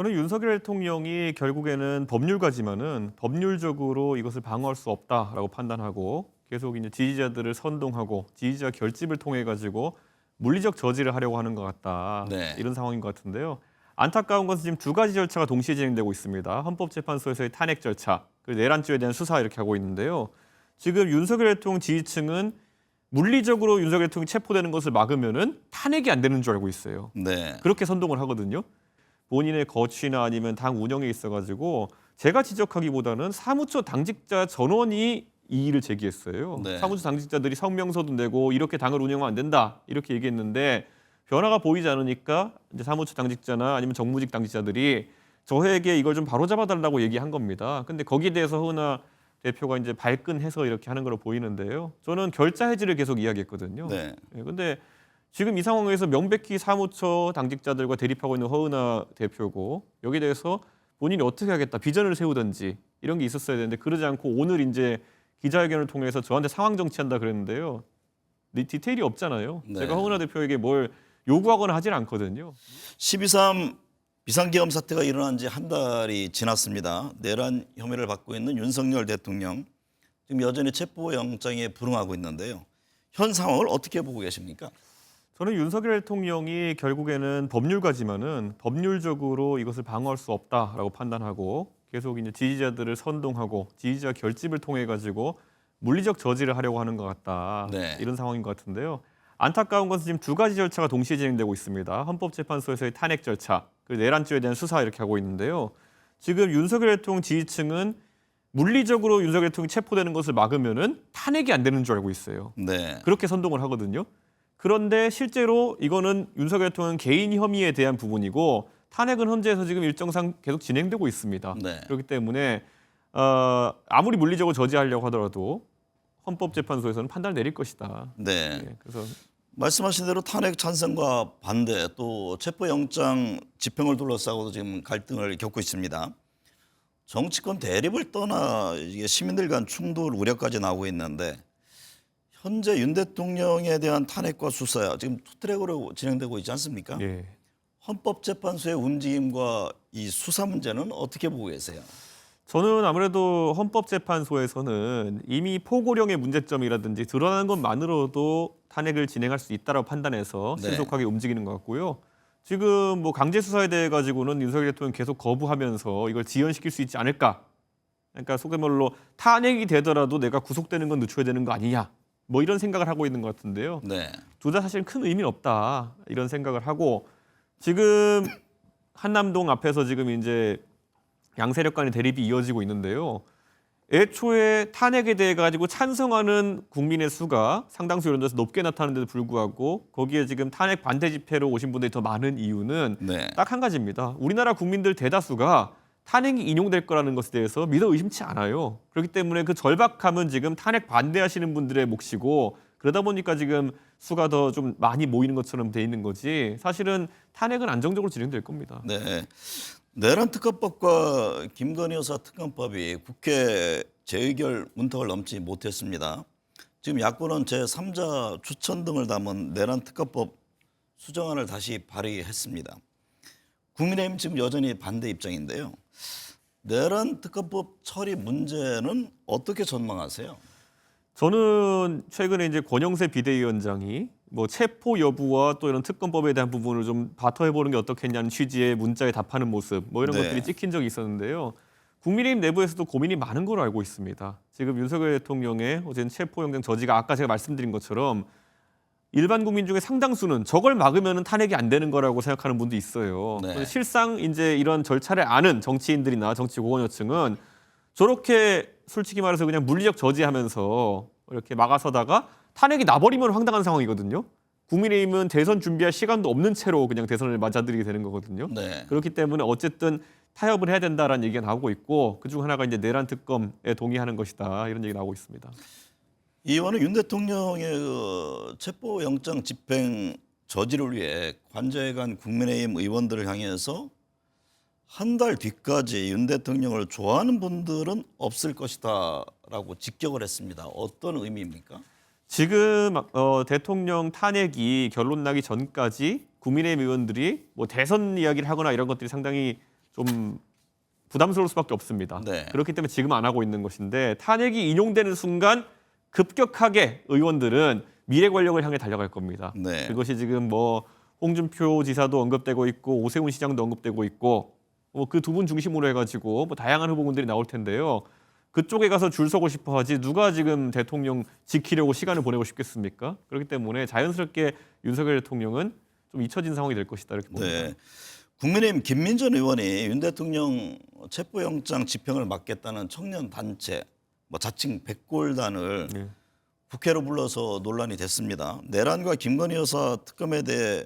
저는 윤석열 대통령이 결국에는 법률가지만은 법률적으로 이것을 방어할 수 없다라고 판단하고 계속 이제 지지자들을 선동하고 지지자 결집을 통해 가지고 물리적 저지를 하려고 하는 것 같다. 네. 이런 상황인 것 같은데요. 안타까운 것은 지금 두 가지 절차가 동시에 진행되고 있습니다. 헌법재판소에서의 탄핵 절차, 그리고 내란죄에 대한 수사 이렇게 하고 있는데요. 지금 윤석열 대통령 지지층은 물리적으로 윤석열 대통령이 체포되는 것을 막으면은 탄핵이 안 되는 줄 알고 있어요. 네. 그렇게 선동을 하거든요. 본인의 거취나 아니면 당 운영에 있어가지고 제가 지적하기보다는 사무처 당직자 전원이 이의를 제기했어요. 네. 사무처 당직자들이 성명서도 내고 이렇게 당을 운영하면 안 된다 이렇게 얘기했는데 변화가 보이지 않으니까 이제 사무처 당직자나 아니면 정무직 당직자들이 저에게 이걸 좀 바로잡아달라고 얘기한 겁니다. 근데 거기에 대해서 허은하 대표가 이제 발끈해서 이렇게 하는 걸로 보이는데요. 저는 결자 해지를 계속 이야기했거든요. 네. 근데 지금 이 상황에서 명백히 사무처 당직자들과 대립하고 있는 허은하 대표고 여기에 대해서 본인이 어떻게 하겠다 비전을 세우든지 이런 게 있었어야 되는데 그러지 않고 오늘 이제 기자회견을 통해서 저한테 상황 정치한다 그랬는데요. 디테일이 없잖아요. 네. 제가 허은하 대표에게 뭘 요구하거나 하질 않거든요. 12.3 비상계엄 사태가 일어난 지 한 달이 지났습니다. 내란 혐의를 받고 있는 윤석열 대통령 지금 여전히 체포영장에 불응하고 있는데요. 현 상황을 어떻게 보고 계십니까? 저는 윤석열 대통령이 결국에는 법률가지만은 법률적으로 이것을 방어할 수 없다라고 판단하고 계속 이제 지지자들을 선동하고 지지자 결집을 통해 가지고 물리적 저지를 하려고 하는 것 같다. 네. 이런 상황인 것 같은데요. 안타까운 것은 지금 두 가지 절차가 동시에 진행되고 있습니다. 헌법재판소에서의 탄핵 절차, 그리고 내란죄에 대한 수사 이렇게 하고 있는데요. 지금 윤석열 대통령 지지층은 물리적으로 윤석열 대통령이 체포되는 것을 막으면은 탄핵이 안 되는 줄 알고 있어요. 네. 그렇게 선동을 하거든요. 그런데 실제로 이거는 윤석열 대통령 개인 혐의에 대한 부분이고 탄핵은 헌재에서 지금 일정상 계속 진행되고 있습니다. 네. 그렇기 때문에 아무리 물리적으로 저지하려고 하더라도 헌법재판소에서는 판단을 내릴 것이다. 네. 그래서 말씀하신 대로 탄핵 찬성과 반대 또 체포영장 집행을 둘러싸고도 지금 갈등을 겪고 있습니다. 정치권 대립을 떠나 이게 시민들 간 충돌 우려까지 나오고 있는데 현재 윤 대통령에 대한 탄핵과 수사 지금 투트랙으로 진행되고 있지 않습니까? 예. 헌법재판소의 움직임과 이 수사 문제는 어떻게 보고 계세요? 저는 아무래도 헌법재판소에서는 이미 포고령의 문제점이라든지 드러나는 것만으로도 탄핵을 진행할 수 있다고 판단해서 네. 신속하게 움직이는 것 같고요. 지금 뭐 강제 수사에 대해 가지고는 윤석열 대통령 계속 거부하면서 이걸 지연시킬 수 있지 않을까? 그러니까 속된 말로 탄핵이 되더라도 내가 구속되는 건 늦춰야 되는 거 아니냐? 뭐 이런 생각을 하고 있는 것 같은데요. 네. 둘 다 사실 큰 의미는 없다 이런 생각을 하고 지금 한남동 앞에서 지금 이제 양세력 간의 대립이 이어지고 있는데요. 애초에 탄핵에 대해 가지고 찬성하는 국민의 수가 상당수 여론조사에서 높게 나타나는데도 불구하고 거기에 지금 탄핵 반대 집회로 오신 분들이 더 많은 이유는 네. 딱 한 가지입니다. 우리나라 국민들 대다수가 탄핵이 인용될 거라는 것에 대해서 믿어 의심치 않아요. 그렇기 때문에 그 절박함은 지금 탄핵 반대하시는 분들의 몫이고 그러다 보니까 지금 수가 더 좀 많이 모이는 것처럼 돼 있는 거지 사실은 탄핵은 안정적으로 진행될 겁니다. 네. 내란 특검법과 김건희 여사 특검법이 국회 재의결 문턱을 넘지 못했습니다. 지금 야권은 제3자 추천 등을 담은 내란 특검법 수정안을 다시 발의했습니다. 국민의힘 지금 여전히 반대 입장인데요. 내란 특검법 처리 문제는 어떻게 전망하세요? 저는 최근에 이제 권영세 비대위원장이 뭐 체포 여부와 또 이런 특검법에 대한 부분을 좀 바터해 보는 게 어떻겠냐는 취지의 문자에 답하는 모습 뭐 이런 네. 것들이 찍힌 적이 있었는데요. 국민의힘 내부에서도 고민이 많은 걸로 알고 있습니다. 지금 윤석열 대통령의 어제 체포영장 저지가 아까 제가 말씀드린 것처럼 일반 국민 중에 상당수는 저걸 막으면 탄핵이 안 되는 거라고 생각하는 분도 있어요. 네. 실상 이제 이런 절차를 아는 정치인들이나 정치 고관여층은 저렇게 솔직히 말해서 그냥 물리적 저지하면서 이렇게 막아서다가 탄핵이 나버리면 황당한 상황이거든요. 국민의힘은 대선 준비할 시간도 없는 채로 그냥 대선을 맞아들이게 되는 거거든요. 네. 그렇기 때문에 어쨌든 타협을 해야 된다라는 얘기가 나오고 있고 그중 하나가 이제 내란 특검에 동의하는 것이다 이런 얘기 나오고 있습니다. 이 의원은 윤 대통령의 그 체포영장 집행 저지를 위해 관저에 간 국민의힘 의원들을 향해서 한 달 뒤까지 윤 대통령을 좋아하는 분들은 없을 것이다라고 직격을 했습니다. 어떤 의미입니까? 지금 대통령 탄핵이 결론 나기 전까지 국민의힘 의원들이 뭐 대선 이야기를 하거나 이런 것들이 상당히 좀 부담스러울 수밖에 없습니다. 네. 그렇기 때문에 지금 안 하고 있는 것인데 탄핵이 인용되는 순간 급격하게 의원들은 미래 권력을 향해 달려갈 겁니다. 네. 그것이 지금 뭐 홍준표 지사도 언급되고 있고 오세훈 시장도 언급되고 있고 그 두 분 중심으로 해가지고 뭐 다양한 후보군들이 나올 텐데요. 그쪽에 가서 줄 서고 싶어 하지 누가 지금 대통령 지키려고 시간을 보내고 싶겠습니까? 그렇기 때문에 자연스럽게 윤석열 대통령은 좀 잊혀진 상황이 될 것이다 이렇게 봅니다. 네. 국민의힘 김민전 의원이 윤 대통령 체포영장 집행을 막겠다는 청년 단체, 뭐 자칭 백골단을 네. 국회로 불러서 논란이 됐습니다. 내란과 김건희 여사 특검에 대해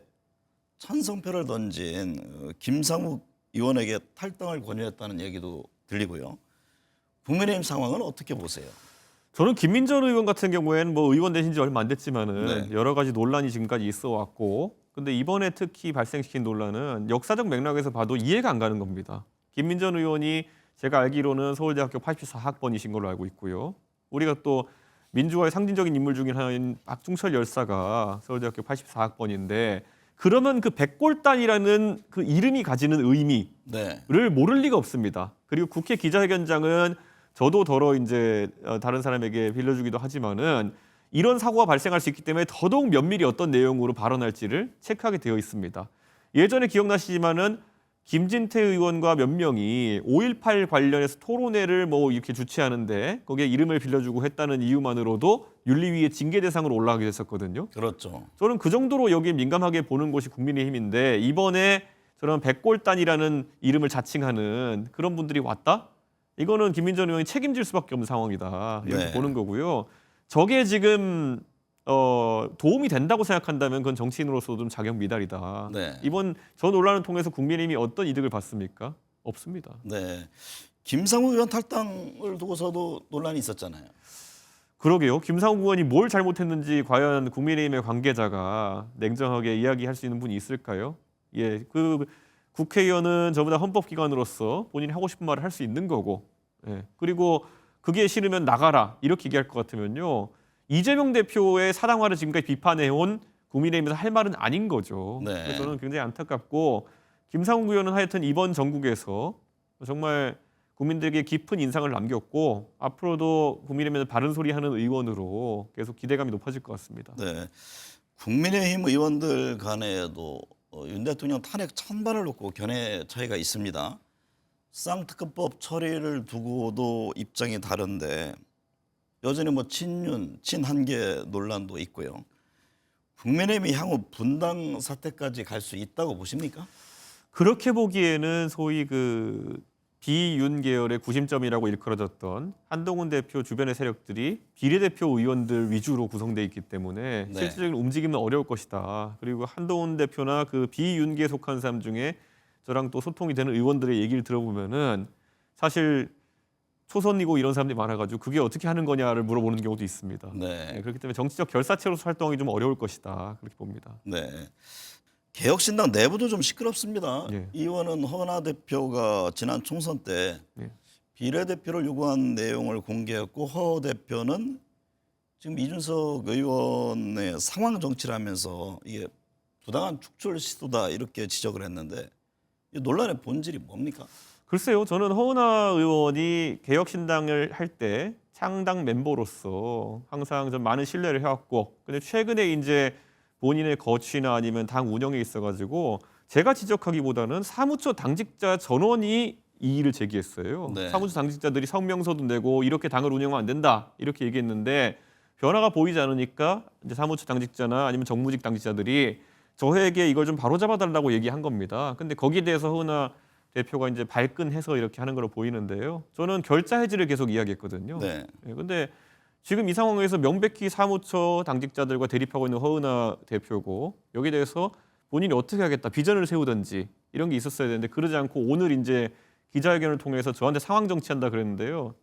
찬성표를 던진 김상욱 의원에게 탈당을 권유했다는 얘기도 들리고요. 국민의힘 상황은 어떻게 보세요? 저는 김민전 의원 같은 경우에는 뭐 의원 되신 지 얼마 안 됐지만은 네. 여러 가지 논란이 지금까지 있어 왔고 근데 이번에 특히 발생시킨 논란은 역사적 맥락에서 봐도 이해가 안 가는 겁니다. 김민전 의원이 제가 알기로는 서울대학교 84학번이신 걸로 알고 있고요. 우리가 또 민주화의 상징적인 인물 중에 하나인 박중철 열사가 서울대학교 84학번인데 그러면 그 백골단이라는 그 이름이 가지는 의미를 네. 모를 리가 없습니다. 그리고 국회 기자회견장은 저도 더러 이제 다른 사람에게 빌려주기도 하지만은 이런 사고가 발생할 수 있기 때문에 더더욱 면밀히 어떤 내용으로 발언할지를 체크하게 되어 있습니다. 예전에 기억나시지만은 김진태 의원과 몇 명이 5.18 관련해서 토론회를 뭐 이렇게 주최하는데 거기에 이름을 빌려주고 했다는 이유만으로도 윤리위의 징계 대상으로 올라가게 됐었거든요. 그렇죠. 저는 그 정도로 여기에 민감하게 보는 곳이 국민의힘인데 이번에 저런 백골단이라는 이름을 자칭하는 그런 분들이 왔다? 이거는 김민전 의원이 책임질 수밖에 없는 상황이다. 이렇게 네. 보는 거고요. 저게 지금 도움이 된다고 생각한다면 그건 정치인으로서 좀 자격 미달이다. 네. 이번 저 논란을 통해서 국민의힘이 어떤 이득을 받습니까? 없습니다. 네. 김상욱 의원 탈당을 두고서도 논란이 있었잖아요. 그러게요. 김상욱 의원이 뭘 잘못했는지 과연 국민의힘의 관계자가 냉정하게 이야기할 수 있는 분이 있을까요? 예, 그 국회의원은 저보다 헌법기관으로서 본인이 하고 싶은 말을 할 수 있는 거고, 예, 그리고 그게 싫으면 나가라 이렇게 얘기할 것 같으면요. 이재명 대표의 사당화를 지금까지 비판해온 국민의힘에서 할 말은 아닌 거죠. 네. 그래서 저는 굉장히 안타깝고 김상욱 의원은 하여튼 이번 정국에서 정말 국민들에게 깊은 인상을 남겼고 앞으로도 국민의힘에서 바른 소리 하는 의원으로 계속 기대감이 높아질 것 같습니다. 네. 국민의힘 의원들 간에도 윤 대통령 탄핵 찬반을 놓고 견해 차이가 있습니다. 쌍특검법 처리를 두고도 입장이 다른데 여전히 뭐 친윤, 친한계 논란도 있고요. 국민의힘이 향후 분당 사태까지 갈 수 있다고 보십니까? 그렇게 보기에는 소위 그 비윤 계열의 구심점이라고 일컬어졌던 한동훈 대표 주변의 세력들이 비례대표 의원들 위주로 구성돼 있기 때문에 네. 실질적인 움직임은 어려울 것이다. 그리고 한동훈 대표나 그 비윤계에 속한 사람 중에 저랑 또 소통이 되는 의원들의 얘기를 들어보면은 사실 초선이고 이런 사람들이 많아가지고 그게 어떻게 하는 거냐를 물어보는 경우도 있습니다. 네. 네, 그렇기 때문에 정치적 결사체로서 활동하기 좀 어려울 것이다. 그렇게 봅니다. 네. 개혁신당 내부도 좀 시끄럽습니다. 예. 이 의원은 허은하 대표가 지난 총선 때 예. 비례대표를 요구한 내용을 공개했고 허 대표는 지금 이준석 의원의 상황 정치를 하면서 이게 부당한 축출 시도다 이렇게 지적을 했는데 이 논란의 본질이 뭡니까? 글쎄요, 저는 허은하 의원이 개혁신당을 할 때 창당 멤버로서 항상 좀 많은 신뢰를 해왔고, 근데 최근에 이제 본인의 거취나 아니면 당 운영에 있어가지고 제가 지적하기보다는 사무처 당직자 전원이 이의를 제기했어요. 네. 사무처 당직자들이 성명서도 내고 이렇게 당을 운영하면 안 된다 이렇게 얘기했는데 변화가 보이지 않으니까 이제 사무처 당직자나 아니면 정무직 당직자들이 저에게 이걸 좀 바로잡아달라고 얘기한 겁니다. 근데 거기에 대해서 허은하 대표가 이제 발끈해서 이렇게 하는 걸로 보이는데요. 저는 결자 해지를 계속 이야기했거든요. 네. 근데 지금 이 상황에서 명백히 사무처 당직자들과 대립하고 있는 허은하 대표고 여기에 대해서 본인이 어떻게 하겠다 비전을 세우든지 이런 게 있었어야 되는데 그러지 않고 오늘 이제 기자회견을 통해서 저한테 상황 정치한다 그랬는데요.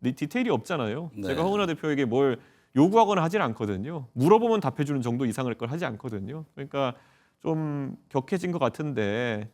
디테일이 없잖아요. 네. 제가 허은하 대표에게 뭘 요구하거나 하질 않거든요. 물어보면 답해주는 정도 이상을 걸 하지 않거든요. 그러니까 좀 격해진 것 같은데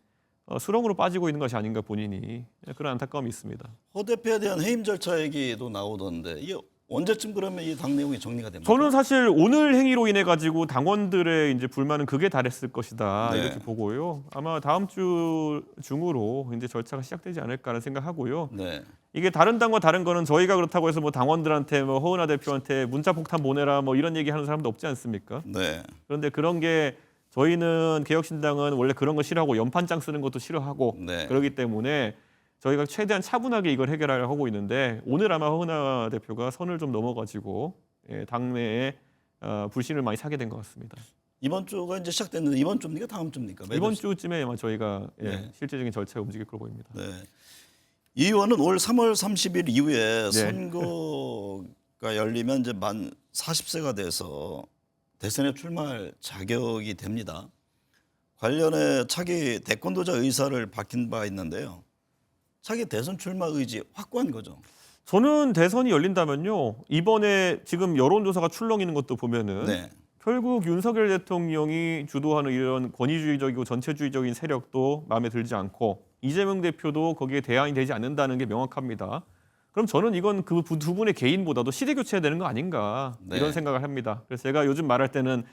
수렁으로 빠지고 있는 것이 아닌가 본인이 그런 안타까움이 있습니다. 허 대표에 대한 해임 절차 얘기도 나오던데 이게 언제쯤 그러면 이 당 내용이 정리가 됩니까? 저는 사실 오늘 행위로 인해 가지고 당원들의 이제 불만은 극에 달했을 것이다 네. 이렇게 보고요. 아마 다음 주 중으로 이제 절차가 시작되지 않을까라는 생각하고요. 네. 이게 다른 당과 다른 거는 저희가 그렇다고 해서 뭐 당원들한테 뭐 허은하 대표한테 문자 폭탄 보내라 뭐 이런 얘기 하는 사람도 없지 않습니까? 네. 그런데 그런 게 저희는 개혁신당은 원래 그런 거 싫어하고 연판장 쓰는 것도 싫어하고 네. 그렇기 때문에 저희가 최대한 차분하게 이걸 해결하려고 하고 있는데 오늘 아마 허은하 대표가 선을 좀 넘어가지고 당내에 불신을 많이 사게 된 것 같습니다. 이번 주가 이제 시작됐는데 이번 주입니까? 다음 주입니까? 이번 주쯤에 아마 저희가 네. 실제적인 절차에 움직일 걸로 보입니다. 네. 이 의원은 올 3월 30일 이후에 네. 선거가 열리면 이제 만 40세가 돼서 대선에 출마할 자격이 됩니다. 관련해 차기 대권도자 의사를 밝힌 바 있는데요. 차기 대선 출마 의지 확고한 거죠. 저는 대선이 열린다면요. 이번에 지금 여론조사가 출렁이는 것도 보면은 네. 결국 윤석열 대통령이 주도하는 이런 권위주의적이고 전체주의적인 세력도 마음에 들지 않고 이재명 대표도 거기에 대안이 되지 않는다는 게 명확합니다. 그럼 저는 이건 그 두 분의 개인보다도 시대 교체해야 되는 거 아닌가 네. 이런 생각을 합니다. 그래서 제가 요즘 말할 때는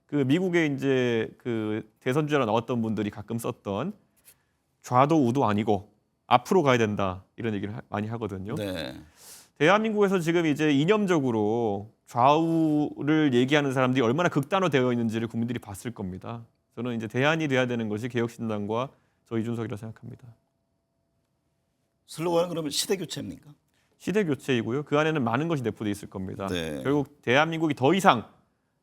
그 미국의 이제 그 대선 주자로 나왔던 분들이 가끔 썼던 좌도 우도 아니고 앞으로 가야 된다 이런 얘기를 많이 하거든요. 네. 대한민국에서 지금 이제 이념적으로 좌우를 얘기하는 사람들이 얼마나 극단화되어 있는지를 국민들이 봤을 겁니다. 저는 이제 대안이 돼야 되는 것이 개혁신당과 저 이준석이라고 생각합니다. 슬로건은 그러면 시대 교체입니까? 시대 교체이고요. 그 안에는 많은 것이 내포되어 있을 겁니다. 네. 결국 대한민국이 더 이상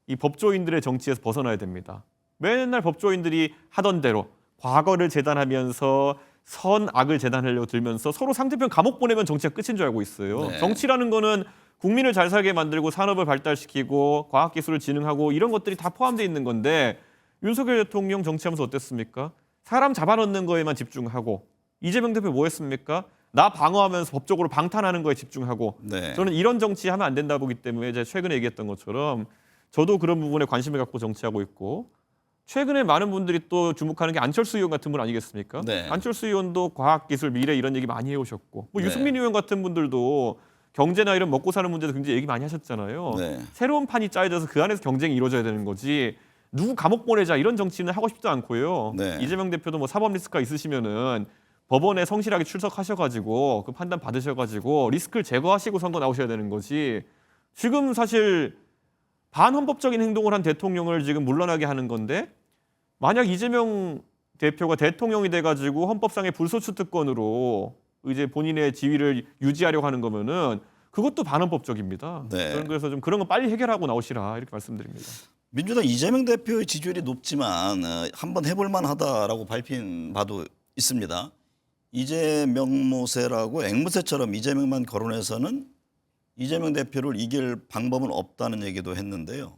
이 법조인들의 정치에서 벗어나야 됩니다. 맨날 법조인들이 하던 대로 과거를 재단하면서 선악을 재단하려고 들면서 서로 상대편 감옥 보내면 정치가 끝인 줄 알고 있어요. 네. 정치라는 거는 국민을 잘 살게 만들고 산업을 발달시키고 과학기술을 진흥하고 이런 것들이 다 포함되어 있는 건데 윤석열 대통령 정치하면서 어땠습니까? 사람 잡아넣는 거에만 집중하고 이재명 대표 뭐 했습니까? 나 방어하면서 법적으로 방탄하는 거에 집중하고 네. 저는 이런 정치하면 안 된다 보기 때문에 제가 최근에 얘기했던 것처럼 저도 그런 부분에 관심을 갖고 정치하고 있고 최근에 많은 분들이 또 주목하는 게 안철수 의원 같은 분 아니겠습니까? 네. 안철수 의원도 과학기술, 미래 이런 얘기 많이 해오셨고 뭐 네. 유승민 의원 같은 분들도 경제나 이런 먹고 사는 문제도 굉장히 얘기 많이 하셨잖아요. 네. 새로운 판이 짜여져서 그 안에서 경쟁이 이루어져야 되는 거지 누구 감옥 보내자 이런 정치는 하고 싶지도 않고요. 네. 이재명 대표도 뭐 사법 리스크가 있으시면은 법원에 성실하게 출석하셔가지고 그 판단 받으셔가지고 리스크를 제거하시고 선거 나오셔야 되는 거지. 지금 사실 반헌법적인 행동을 한 대통령을 지금 물러나게 하는 건데 만약 이재명 대표가 대통령이 돼가지고 헌법상의 불소추 특권으로 이제 본인의 지위를 유지하려고 하는 거면은 그것도 반헌법적입니다. 네. 저는 그래서 좀 그런 거 빨리 해결하고 나오시라 이렇게 말씀드립니다. 민주당 이재명 대표의 지지율이 높지만 한번 해볼 만하다라고 밝힌 바도 있습니다. 이재명 모세라고 앵무새처럼 이재명만 거론해서는 이재명 대표를 이길 방법은 없다는 얘기도 했는데요.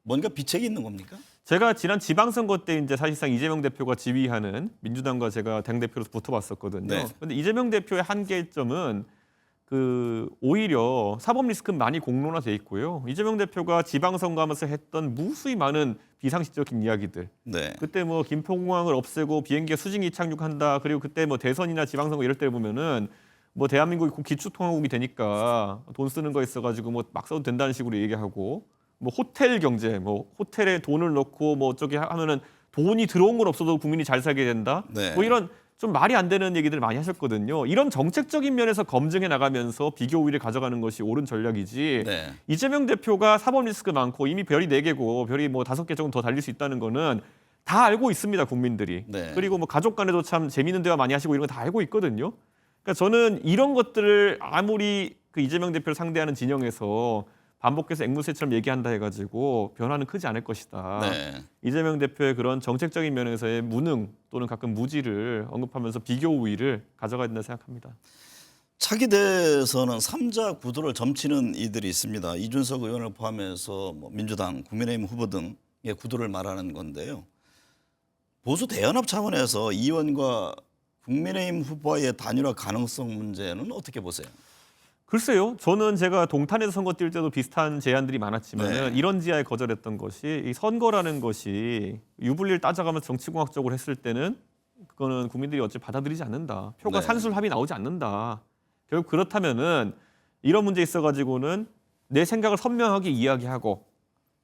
뭔가 비책이 있는 겁니까? 제가 지난 지방선거 때 이제 사실상 이재명 대표가 지휘하는 민주당과 제가 당대표로서 붙어봤었거든요. 네. 그런데 이재명 대표의 한계점은 그 오히려 사법 리스크는 많이 공론화돼 있고요. 이재명 대표가 지방선거하면서 했던 무수히 많은 비상식적인 이야기들. 네. 그때 뭐 김포공항을 없애고 비행기에 수직이 착륙한다. 그리고 그때 뭐 대선이나 지방선거 이럴 때 보면은 뭐 대한민국이 곧 기초통화국이 되니까 돈 쓰는 거 있어가지고 뭐 막 써도 된다는 식으로 얘기하고 뭐 호텔 경제, 뭐 호텔에 돈을 넣고 뭐 어쩌게 하면은 돈이 들어온 건 없어도 국민이 잘 살게 된다. 네. 뭐 이런 좀 말이 안 되는 얘기들을 많이 하셨거든요. 이런 정책적인 면에서 검증해 나가면서 비교 우위를 가져가는 것이 옳은 전략이지. 네. 이재명 대표가 사법 리스크 많고 이미 별이 4개고 별이 뭐 5개 정도 더 달릴 수 있다는 거는 다 알고 있습니다, 국민들이. 네. 그리고 뭐 가족 간에도 참 재미있는 대화 많이 하시고 이런 거 다 알고 있거든요. 그러니까 저는 이런 것들을 아무리 그 이재명 대표를 상대하는 진영에서 반복해서 앵무새처럼 얘기한다 해가지고 변화는 크지 않을 것이다. 네. 이재명 대표의 그런 정책적인 면에서의 무능 또는 가끔 무지를 언급하면서 비교 우위를 가져가야 된다 생각합니다. 차기 대선은 3자 구도를 점치는 이들이 있습니다. 이준석 의원을 포함해서 뭐 민주당, 국민의힘 후보 등의 구도를 말하는 건데요. 보수 대연합 차원에서 이 의원과 국민의힘 후보와의 단일화 가능성 문제는 어떻게 보세요? 글쎄요. 저는 제가 동탄에서 선거 뛸 때도 비슷한 제안들이 많았지만 네. 이런 지하에 거절했던 것이 이 선거라는 것이 유불리를 따져가면서 정치공학적으로 했을 때는 그거는 국민들이 어찌 받아들이지 않는다. 표가 네. 산술합이 나오지 않는다. 결국 그렇다면은 이런 문제에 있어가지고는 내 생각을 선명하게 이야기하고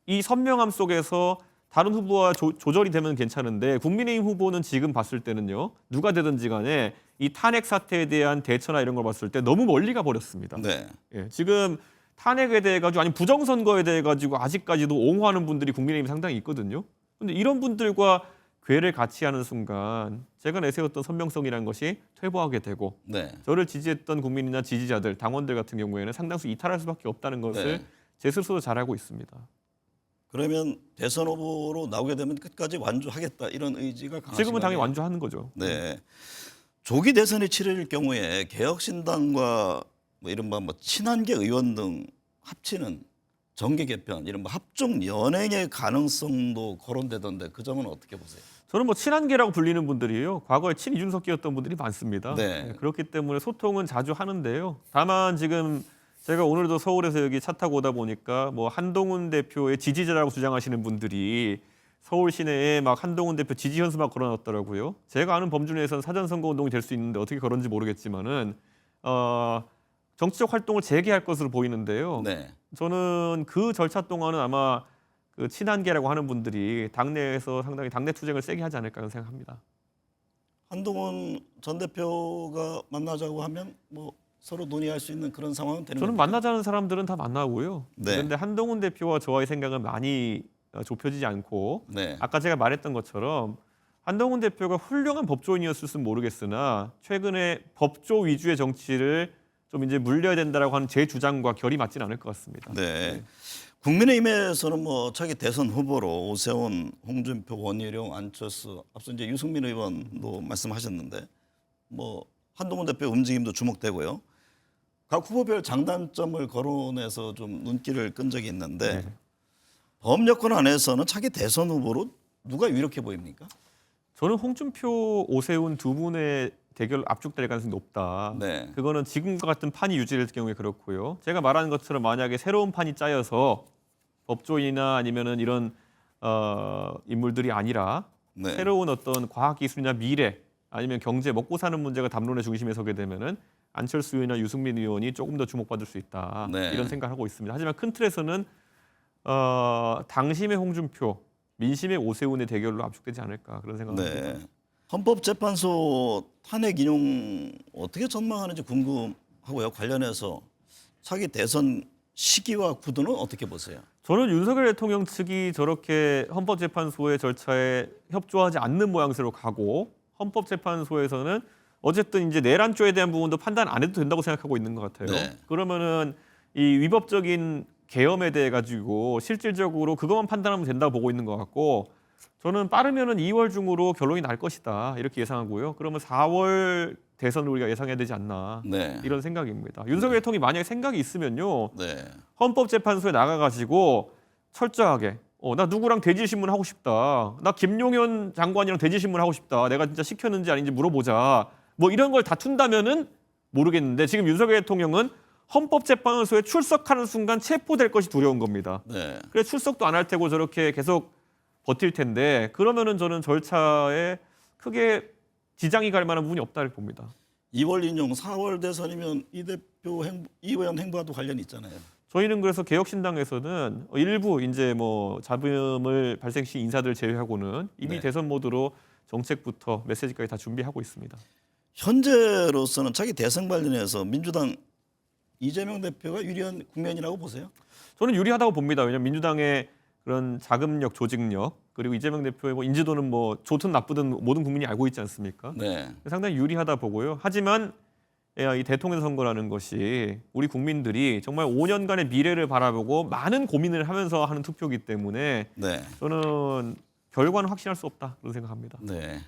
이 선명함 속에서 다른 후보와 조절이 되면 괜찮은데 국민의힘 후보는 지금 봤을 때는요. 누가 되든지 간에 이 탄핵 사태에 대한 대처나 이런 걸 봤을 때 너무 멀리 가버렸습니다. 네. 예, 지금 탄핵에 대해 가지고 아니 부정선거에 대해 가지고 아직까지도 옹호하는 분들이 국민의힘 상당히 있거든요. 근데 이런 분들과 궤를 같이 하는 순간 제가 내세웠던 선명성이라는 것이 퇴보하게 되고 네. 저를 지지했던 국민이나 지지자들, 당원들 같은 경우에는 상당수 이탈할 수밖에 없다는 것을 네. 제 스스로도 잘 알고 있습니다. 그러면 대선 후보로 나오게 되면 끝까지 완주하겠다 이런 의지가 강하신 지금은 당연히 거네요. 완주하는 거죠. 네. 조기 대선이 치러질 경우에 개혁신당과 뭐 이른바 뭐 친한계 의원 등 합치는 정계 개편, 이른바 합종 연행의 가능성도 거론되던데 그 점은 어떻게 보세요? 저는 뭐 친한계라고 불리는 분들이요. 과거에 친이준석계였던 분들이 많습니다. 네. 그렇기 때문에 소통은 자주 하는데요. 다만 지금 제가 오늘도 서울에서 여기 차 타고 오다 보니까 뭐 한동훈 대표의 지지자라고 주장하시는 분들이 서울 시내에 막 한동훈 대표 지지 현수 막 걸어놨더라고요. 제가 아는 범주 내에서는 사전선거 운동이 될 수 있는데 어떻게 그런지 모르겠지만은 정치적 활동을 재개할 것으로 보이는데요. 네. 저는 그 절차 동안은 아마 그 친한계라고 하는 분들이 당내에서 상당히 당내 투쟁을 세게 하지 않을까 생각합니다. 한동훈 전 대표가 만나자고 하면 뭐 서로 논의할 수 있는 그런 상황은 되는 저는 겁니까? 만나자는 사람들은 다 만나고요. 네. 그런데 한동훈 대표와 저와의 생각은 많이 좁혀지지 않고 네. 아까 제가 말했던 것처럼 한동훈 대표가 훌륭한 법조인이었을지는 모르겠으나 최근에 법조 위주의 정치를 좀 이제 물려야 된다라고 하는 제 주장과 결이 맞지는 않을 것 같습니다. 네. 국민의힘에서는 뭐 차기 대선 후보로 오세훈, 홍준표, 원희룡, 안철수, 앞서 이제 유승민 의원도 말씀하셨는데 뭐 한동훈 대표 움직임도 주목되고요. 각 후보별 장단점을 거론해서 좀 눈길을 끈 적이 있는데 네. 범여권 안에서는 차기 대선 후보로 누가 유력해 보입니까? 저는 홍준표, 오세훈 두 분의 대결 압축될 가능성이 높다. 네. 그거는 지금과 같은 판이 유지될 경우에 그렇고요. 제가 말하는 것처럼 만약에 새로운 판이 짜여서 법조인이나 아니면은 이런 인물들이 아니라 네. 새로운 어떤 과학기술이나 미래 아니면 경제 먹고 사는 문제가 담론의 중심에 서게 되면은 안철수 의원이나 유승민 의원이 조금 더 주목받을 수 있다. 네. 이런 생각을 하고 있습니다. 하지만 큰 틀에서는 당심의 홍준표, 민심의 오세훈의 대결로 압축되지 않을까 그런 생각을 합니다. 네. 헌법재판소 탄핵 인용 어떻게 전망하는지 궁금하고요. 관련해서 차기 대선 시기와 구도는 어떻게 보세요? 저는 윤석열 대통령 측이 저렇게 헌법재판소의 절차에 협조하지 않는 모양새로 가고 헌법재판소에서는 어쨌든 이제 내란죄에 대한 부분도 판단 안 해도 된다고 생각하고 있는 것 같아요. 네. 그러면은 이 위법적인 계엄에 대해 가지고 실질적으로 그것만 판단하면 된다고 보고 있는 것 같고 저는 빠르면은 2월 중으로 결론이 날 것이다 이렇게 예상하고요. 그러면 4월 대선을 우리가 예상해야 되지 않나 네. 이런 생각입니다. 윤석열 대통령이 만약에 생각이 있으면요. 네. 헌법재판소에 나가가지고 철저하게 나 누구랑 대질신문 하고 싶다. 나 김용현 장관이랑 대질신문 하고 싶다. 내가 진짜 시켰는지 아닌지 물어보자. 뭐 이런 걸 다툰다면은 모르겠는데 지금 윤석열 대통령은 헌법재판소에 출석하는 순간 체포될 것이 두려운 겁니다. 네. 그래서 출석도 안 할 테고 저렇게 계속 버틸 텐데 그러면은 저는 절차에 크게 지장이 갈 만한 부분이 없다고 봅니다. 2월 인용 4월 대선이면 이 대표 이 의원 행보와도 관련이 있잖아요. 저희는 그래서 개혁신당에서는 일부 이제 뭐 잡음을 발생시 인사들 제외하고는 이미 네. 대선 모드로 정책부터 메시지까지 다 준비하고 있습니다. 현재로서는 차기 대선 관련해서 민주당 이재명 대표가 유리한 국면이라고 보세요? 저는 유리하다고 봅니다. 왜냐하면 민주당의 그런 자금력, 조직력 그리고 이재명 대표의 뭐 인지도는 뭐 좋든 나쁘든 모든 국민이 알고 있지 않습니까? 네. 상당히 유리하다 보고요. 하지만 이 대통령 선거라는 것이 우리 국민들이 정말 5년간의 미래를 바라보고 많은 고민을 하면서 하는 투표이기 때문에 네. 저는 결과는 확신할 수 없다 그런 생각합니다. 네.